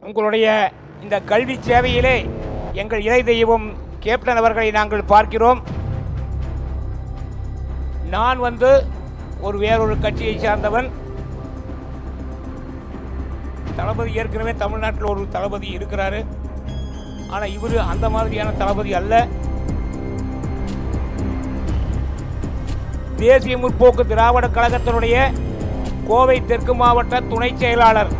உங்களுடைய இந்த கல்வி சேவையிலே எங்கள் இறை தெய்வம் கேப்டன் அவர்களை நாங்கள் பார்க்கிறோம். நான் வேறொரு கட்சியை சார்ந்தவன். தளபதி ஏற்கனவே தமிழ்நாட்டில் ஒரு தளபதி இருக்கிறாரு. ஆனால் இவர் அந்த மாதிரியான தளபதி அல்ல. தேசிய முற்போக்கு திராவிட கழகத்தினுடைய கோவை தெற்கு மாவட்ட துணை செயலாளர்.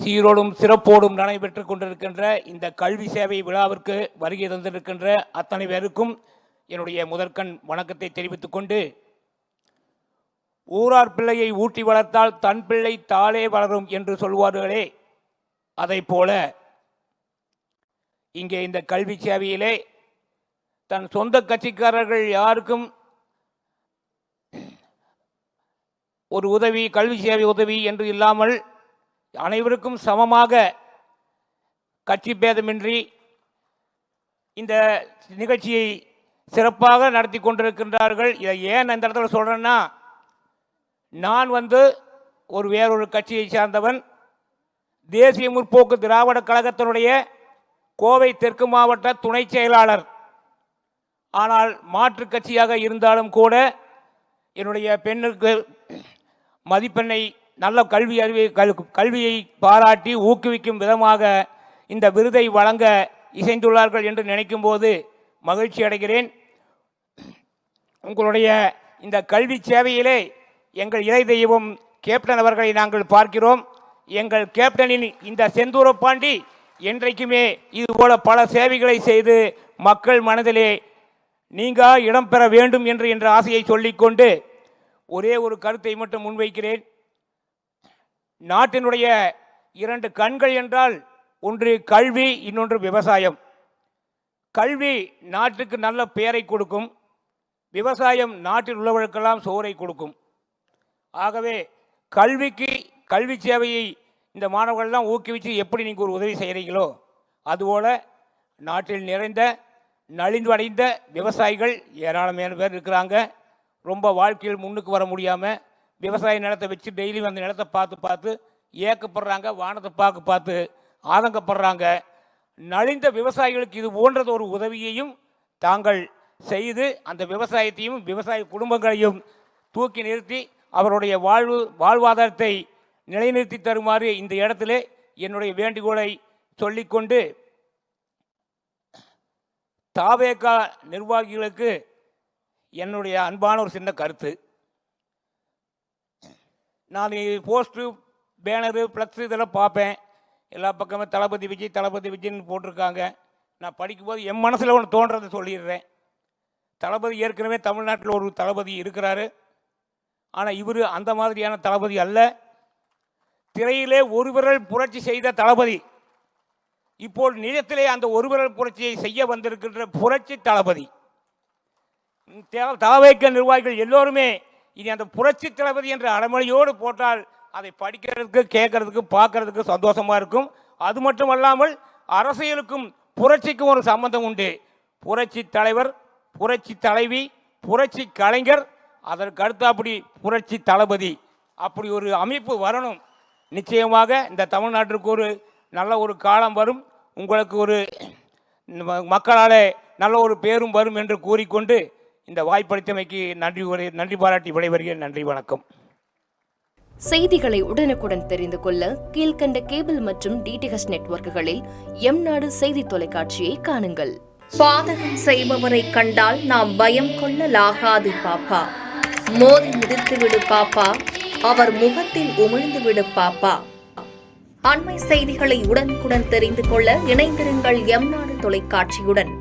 சீரோடும் சிறப்போடும் நடைபெற்றுக் கொண்டிருக்கின்ற இந்த கல்வி சேவை விழாவிற்கு வருகை தந்திருக்கின்ற அத்தனை பேருக்கும் என்னுடைய முதற்கண் வணக்கத்தை தெரிவித்துக் கொண்டு, ஊரார் பிள்ளையை ஊட்டி வளர்த்தால் தன் பிள்ளை தாளே வளரும் என்று சொல்வார்களே, அதை போல இங்கே இந்த கல்வி சேவையிலே தன் சொந்த கட்சிக்காரர்கள் யாருக்கும் ஒரு உதவி, கல்வி சேவை உதவி என்று இல்லாமல் அனைவருக்கும் சமமாக கட்சி பேதமின்றி இந்த நிகழ்ச்சியை சிறப்பாக நடத்தி கொண்டிருக்கின்றார்கள். இதை ஏன் இந்த இடத்துல சொல்கிறேன்னா, நான் வேறொரு கட்சியை சார்ந்தவன். தேசிய முற்போக்கு திராவிட கழகத்தினுடைய கோவை தெற்கு மாவட்ட துணை செயலாளர். ஆனால் மாற்று கட்சியாக இருந்தாலும் கூட என்னுடைய பெண்ணுக்கு மதிப்பெண்ணை நல்ல கல்வியை பாராட்டி ஊக்குவிக்கும் விதமாக இந்த விருதை வழங்க இசைந்துள்ளார்கள் என்று நினைக்கும் போது மகிழ்ச்சி அடைகிறேன். உங்களுடைய இந்த கல்வி சேவையிலே எங்கள் இறை தெய்வம் கேப்டன் அவர்களை நாங்கள் பார்க்கிறோம். எங்கள் கேப்டனின் இந்த செந்தூரப்பாண்டி என்றைக்குமே இதுபோல பல சேவைகளை செய்து மக்கள் மனதிலே நீங்கா இடம் பெற வேண்டும் என்ற ஆசையை சொல்லிக்கொண்டு ஒரே ஒரு கருத்தை மட்டும் முன்வைக்கிறேன். நாட்டினுடைய இரண்டு கண்கள் என்றால் ஒன்று கல்வி, இன்னொன்று விவசாயம். கல்வி நாட்டுக்கு நல்ல பெயரை கொடுக்கும், விவசாயம் நாட்டில் உள்ளவர்களுக்கெல்லாம் சோறை கொடுக்கும். ஆகவே கல்வி சேவையை இந்த மாணவர்கள்லாம் ஊக்குவித்து எப்படி நீங்கள் ஒரு உதவி செய்கிறீங்களோ, அதுபோல் நாட்டில் நிறைந்த நலிவடைந்த விவசாயிகள் ஏராளமான பேர் இருக்கிறாங்க. ரொம்ப வாழ்க்கையில் முன்னுக்கு வர முடியாமல் விவசாய நிலத்தை வச்சு டெய்லி அந்த நிலத்தை பார்த்து ஏக்கப்படுறாங்க, வானத்தை பார்த்து ஆதங்கப்படுறாங்க. நலிந்த விவசாயிகளுக்கு இது போன்றது ஒரு உதவியையும் தாங்கள் செய்து அந்த விவசாயத்தையும் விவசாய குடும்பங்களையும் தூக்கி நிறுத்தி அவருடைய வாழ்வாதாரத்தை நிலைநிறுத்தி தருமாறு இந்த இடத்திலே என்னுடைய வேண்டுகோளை சொல்லிக்கொண்டு, தாவேகா நிர்வாகிகளுக்கு என்னுடைய அன்பான ஒரு சின்ன கருத்து. நான் போஸ்ட்டு, பேனரு, ஃப்ளக்ஸு இதெல்லாம் பார்ப்பேன். எல்லா பக்கமும் தளபதி விஜய்னு போட்டிருக்காங்க. நான் படிக்கும்போது என் மனசில் ஒன்று தோன்றதை சொல்லிடுறேன். தளபதி ஏற்கனவே தமிழ்நாட்டில் ஒரு தளபதி இருக்கிறாரு. ஆனால் இவர் அந்த மாதிரியான தளபதி அல்ல. திரையிலே ஒரு விரல் புரட்சி செய்த தளபதி இப்போது நிஜத்திலே அந்த ஒரு விரல் புரட்சியை செய்ய வந்திருக்கின்ற புரட்சி தளபதி. தாவேக நிர்வாகிகள் எல்லோருமே இனி அந்த புரட்சி தளபதி என்ற அடமொழியோடு போட்டால் அதை படிக்கிறதுக்கு, கேட்கறதுக்கு, பார்க்கறதுக்கு சந்தோஷமாக இருக்கும். அது மட்டும் அல்லாமல் அரசியலுக்கும் புரட்சிக்கும் ஒரு சம்பந்தம் உண்டு. புரட்சி தலைவர், புரட்சி தலைவி, புரட்சி கலைஞர், அதற்கு அடுத்தபடி புரட்சி தளபதி, அப்படி ஒரு அமைப்பு வரணும். நிச்சயமாக இந்த தமிழ்நாட்டிற்கு ஒரு நல்ல ஒரு காலம் வரும். உங்களுக்கு ஒரு மக்களால் நல்ல ஒரு பேரும் வரும் என்று கூறிக்கொண்டு இந்த வாய்ப்பளித்தமைக்கு நன்றி பாராட்டி விடைபெறுகிறேன். நன்றி, வணக்கம். செய்திகளை உடனுக்குடன் தெரிந்து கொள்ள கீழ்கண்ட கேபிள் மற்றும் டிடிஹெச் நெட்வொர்க்குகளில் எம்நாடு செய்தி தொலைக்காட்சியை காணுங்கள். பாதகம் செய்பவரை கண்டால் நாம் பயம் கொள்ளலாகாது பாப்பா. மோதி மிதித்து விடு பாப்பா, அவர் முகத்தில் உமிழ்ந்து விடு பாப்பா. அண்மை செய்திகளை உடனுக்குடன் தெரிந்து கொள்ள இணைந்திருங்கள் எம்நாடு தொலைக்காட்சியுடன்.